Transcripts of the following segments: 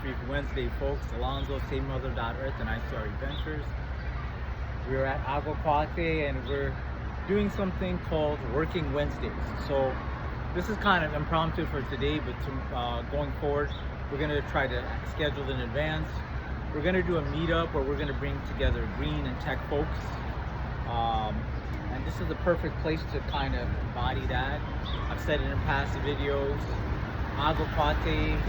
Widget Wednesday, folks. Alonzo, SaveMother.Earth, and ICRE Ventures. We're at Agua Cuate and we're doing something called Working Wednesdays. So this is kind of impromptu for today, but going forward, we're going to try to schedule in advance. We're going to do a meetup where we're going to bring together green and tech folks. And this is the perfect place to kind of embody that. I've said it in past videos. Agua Cuate,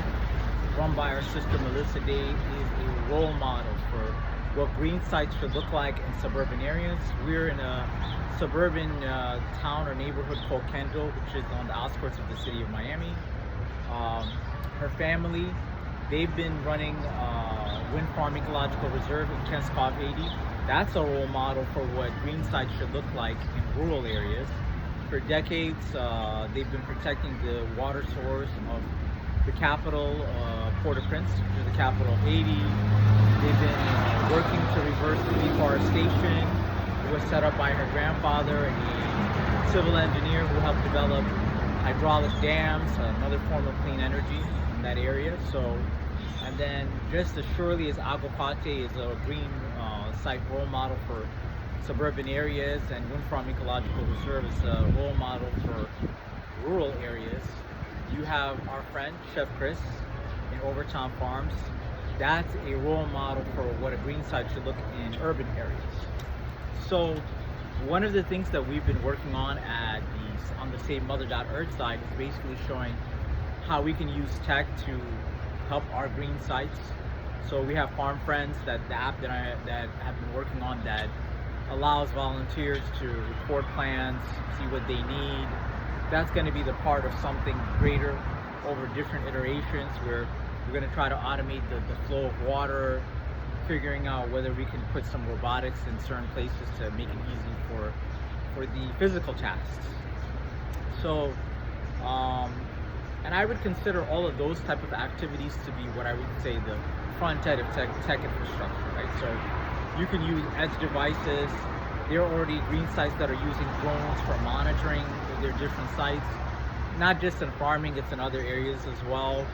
run by our sister Melissa Day, is a role model for what green sites should look like in suburban areas. We're in a suburban town or neighborhood called Kendall, which is on the outskirts of the city of Miami. Her family, they've been running Wind Farm Ecological Reserve in Kenskov, Haiti. That's a role model for what green sites should look like in rural areas. For decades, they've been protecting the water source of the capital, Port-au-Prince, which is the capital of Haiti. They've been working to reverse the deforestation. It was set up by her grandfather, a civil engineer who helped develop hydraulic dams, another form of clean energy in that area. So, and then just as surely as Agua Cuate is a green site role model for suburban areas, and Wind Farm Ecological Reserve is a role model for rural areas, you have our friend Chef Chris in Overtown Farms. That's a role model for what a green site should look in urban areas. So one of the things that we've been working on on the SaveMother.Earth side is basically showing how we can use tech to help our green sites. So we have Farm Friends, the app that have been working on, that allows volunteers to record plans, see what they need. That's going to be the part of something greater over different iterations, where we're going to try to automate the flow of water, figuring out whether we can put some robotics in certain places to make it easy for the physical tasks. So, and I would consider all of those type of activities to be what I would say the front end of tech infrastructure, right? So you can use edge devices. There are already green sites that are using drones for monitoring their different sites, not just in farming, it's in other areas as well.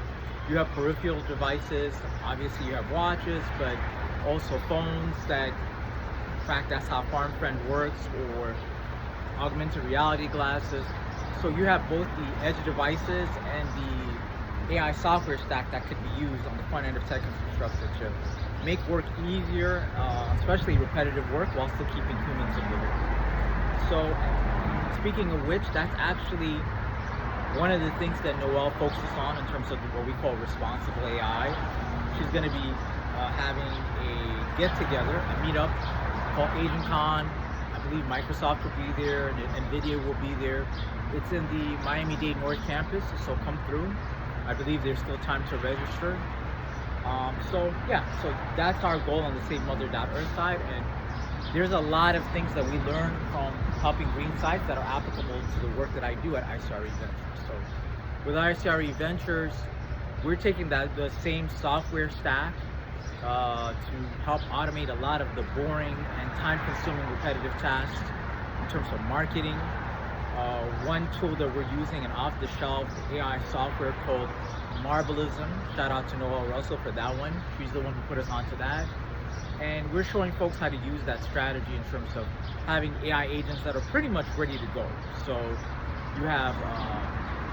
You have peripheral devices, obviously you have watches, but also phones that, in fact, that's how Farm Friend works, or augmented reality glasses. So you have both the edge devices and the AI software stack that could be used on the front end of tech infrastructure to make work easier, especially repetitive work, while still keeping humans in the loop. So speaking of which, that's actually one of the things that Noelle focuses on in terms of what we call responsible AI. She's going to be having a get-together, a meetup called AgentCon. I believe Microsoft will be there, and NVIDIA will be there. It's in the Miami-Dade North campus, so come through. I believe there's still time to register. So that's our goal on the SaveMother.Earth side, and there's a lot of things that we learn from helping green sites that are applicable to the work that I do at ICRE Ventures. So with ICRE Ventures, we're taking the same software stack to help automate a lot of the boring and time-consuming repetitive tasks in terms of marketing. One tool that we're using, an off-the-shelf AI software called Marbleism. Shout out to Noelle Russell for that one. She's the one who put us onto that. And we're showing folks how to use that strategy in terms of having AI agents that are pretty much ready to go. So you have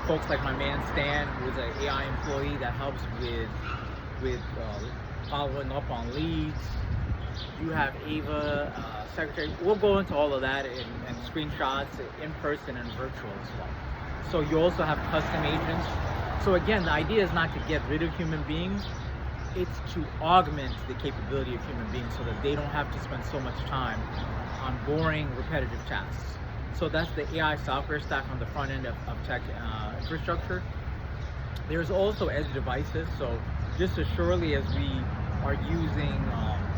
folks like my man Stan, who's an AI employee that helps with following up on leads. You have Ava, secretary. We'll go into all of that and screenshots in person and virtual as well. So you also have custom agents. So again, the idea is not to get rid of human beings, it's to augment the capability of human beings so that they don't have to spend so much time on boring, repetitive tasks. So that's the AI software stack on the front end of tech infrastructure. There's also edge devices. So just as surely as we are using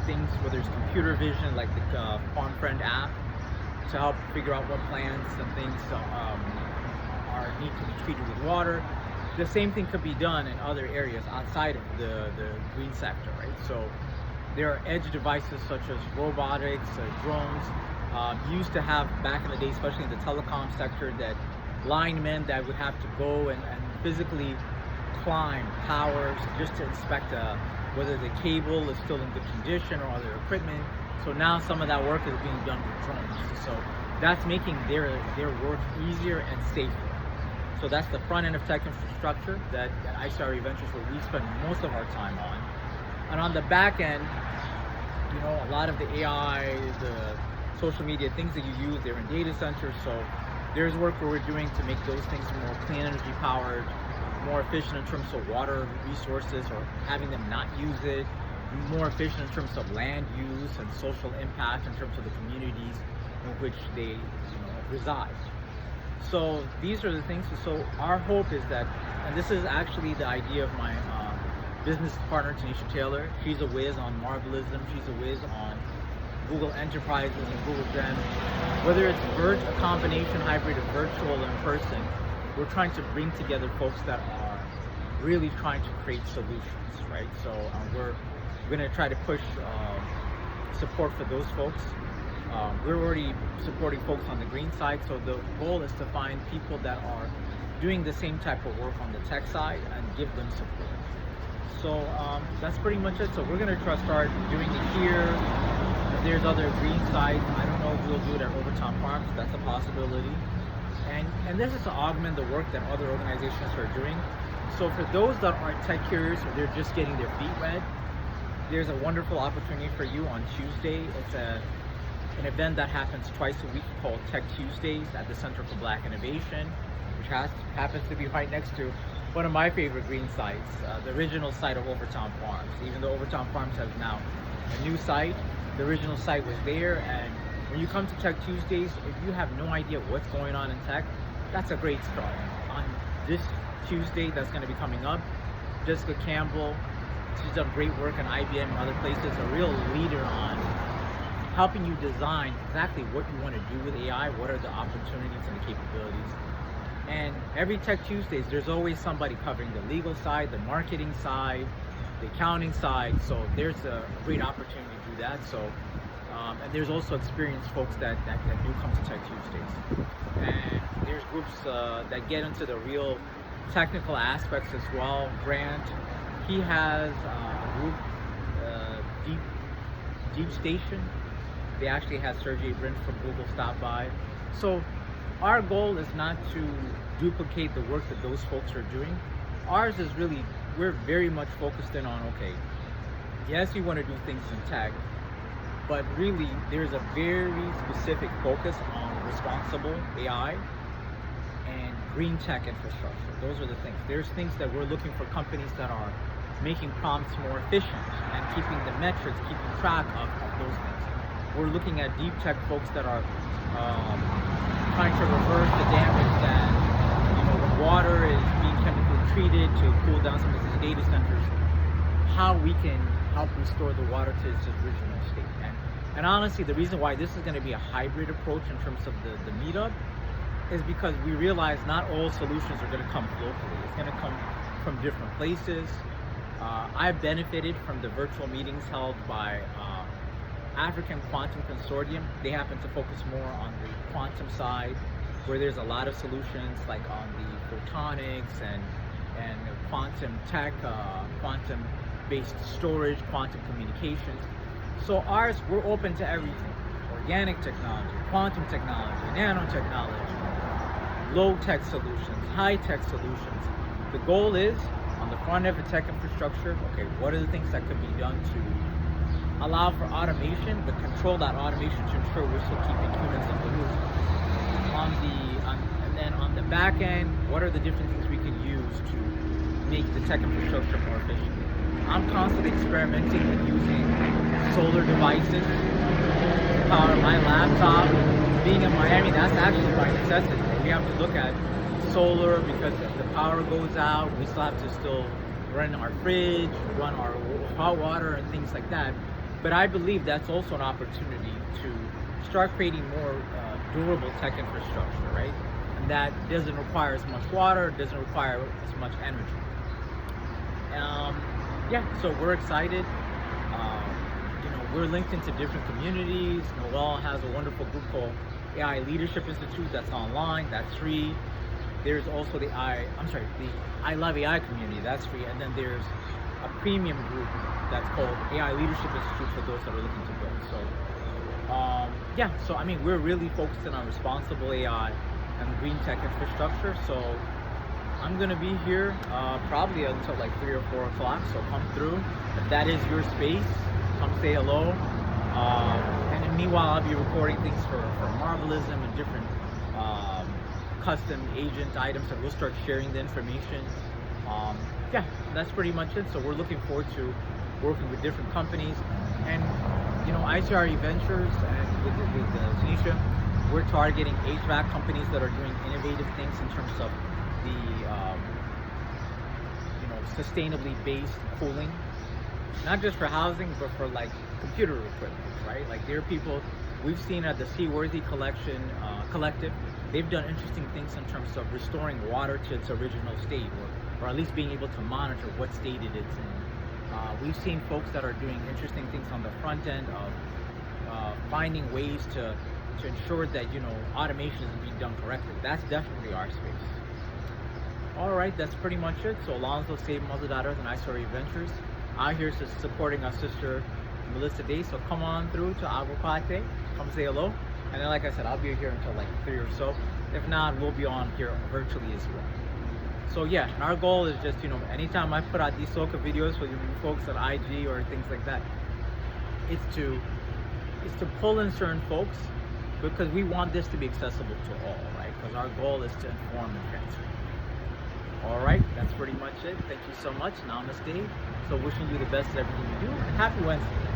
things where there's computer vision, like the Farm Friend app, to help figure out what plants and things need to be treated with water. The same thing could be done in other areas outside of the green sector, right? So there are edge devices such as robotics, drones, used to have back in the day, especially in the telecom sector, that linemen that would have to go and physically climb towers just to inspect whether the cable is still in good condition or other equipment. So now some of that work is being done with drones. So that's making their work easier and safer. So that's the front end of tech infrastructure that ICRE Ventures, where we spend most of our time on. And on the back end, you know, a lot of the AI, the social media things that you use, they're in data centers. So there's work where we're doing to make those things more clean energy powered, more efficient in terms of water resources or having them not use it, more efficient in terms of land use and social impact in terms of the communities in which they reside. So these are the things. So our hope is that, and this is actually the idea of my business partner, Tanisha Taylor. She's a whiz on Marvelism. She's a whiz on Google Enterprises and Google Gen. Whether it's a combination hybrid of virtual and in person, we're trying to bring together folks that are really trying to create solutions, right? So we're going to try to push support for those folks. We're already supporting folks on the green side, so the goal is to find people that are doing the same type of work on the tech side and give them support. So that's pretty much it. So we're going to try to start doing it here. If there's other green sites, I don't know if we'll do it at Overton Farms. That's a possibility. And this is to augment the work that other organizations are doing. So for those that are tech curious or they're just getting their feet wet, there's a wonderful opportunity for you on Tuesday. It's an event that happens twice a week called Tech Tuesdays at the Center for Black Innovation, which happens to be right next to one of my favorite green sites, the original site of Overton Farms. Even though Overton Farms has now a new site, the original site was there. And when you come to Tech Tuesdays, if you have no idea what's going on in tech, that's a great start. On this Tuesday that's going to be coming up, Jessica Campbell, she's done great work in IBM and other places, a real leader on helping you design exactly what you want to do with AI, what are the opportunities and the capabilities. And every Tech Tuesdays, there's always somebody covering the legal side, the marketing side, the accounting side. So there's a great opportunity to do that. So, and there's also experienced folks that do come to Tech Tuesdays. And there's groups that get into the real technical aspects as well. Grant, he has a group, Deep Station. They actually had Sergey Brin from Google stop by. So our goal is not to duplicate the work that those folks are doing. Ours is really, we're very much focused in on, okay, yes, you want to do things in tech, but really there's a very specific focus on responsible AI and green tech infrastructure. Those are the things. There's things that we're looking for companies that are making prompts more efficient and keeping the metrics, keeping track of those things. We're looking at deep tech folks that are trying to reverse the damage that, when water is being chemically treated to cool down some of these data centers, how we can help restore the water to its original state. And honestly, the reason why this is going to be a hybrid approach in terms of the meetup is because we realize not all solutions are going to come locally. It's going to come from different places. I've benefited from the virtual meetings held by African Quantum Consortium. They happen to focus more on the quantum side, where there's a lot of solutions like on the photonics and quantum tech, quantum based storage, quantum communications. So ours, we're open to everything. Organic technology, quantum technology, nanotechnology, low tech solutions, high tech solutions. The goal is on the front end of tech infrastructure, okay, what are the things that could be done to allow for automation, but control that automation to ensure we're still keeping humans in the loop. And then on the back end, what are the different things we can use to make the tech infrastructure more efficient? I'm constantly experimenting with using solar devices to power my laptop. Being in Miami, that's actually by necessity. We have to look at solar because if the power goes out, we still have to run our fridge, run our hot water and things like that. But I believe that's also an opportunity to start creating more durable tech infrastructure, right? And that doesn't require as much water, doesn't require as much energy. So we're excited. We're linked into different communities. Noel has a wonderful group called AI Leadership Institute that's online, that's free. There's also the I Love AI community, that's free, and then there's a premium group that's called AI Leadership Institute for those that are looking to build. So yeah, so I mean, we're really focusing on responsible AI and green tech infrastructure. So I'm gonna be here probably until like 3 or 4 o'clock. So come through. If that is your space, come say hello. And then meanwhile, I'll be recording things for Marvelism and different custom agent items, and we'll start sharing the information. Yeah, that's pretty much it. So we're looking forward to working with different companies, and you know, ICRE Ventures and with Tanisha, we're targeting HVAC companies that are doing innovative things in terms of the you know, sustainably based cooling, not just for housing but for like computer equipment, right? Like there are people we've seen at the Seaworthy collective. They've done interesting things in terms of restoring water to its original state, or at least being able to monitor what state it is in. We've seen folks that are doing interesting things on the front end of finding ways to ensure that, you know, automation is being done correctly. That's definitely our space. All right, that's pretty much it. So Alonzo Save Multi-Daughters and ICRE Ventures out here supporting our sister Melissa Day. So come on through to Aguacate, come say hello. And then, like I said, I'll be here until like 3 or so. If not, we'll be on here virtually as well. So yeah, and our goal is just, you know, anytime I put out these soca videos for you folks on IG or things like that, it's to pull in certain folks, because we want this to be accessible to all, right? Because our goal is to inform and transform. All right, that's pretty much it. Thank you so much. Namaste. So wishing you the best at everything you do, and happy Wednesday.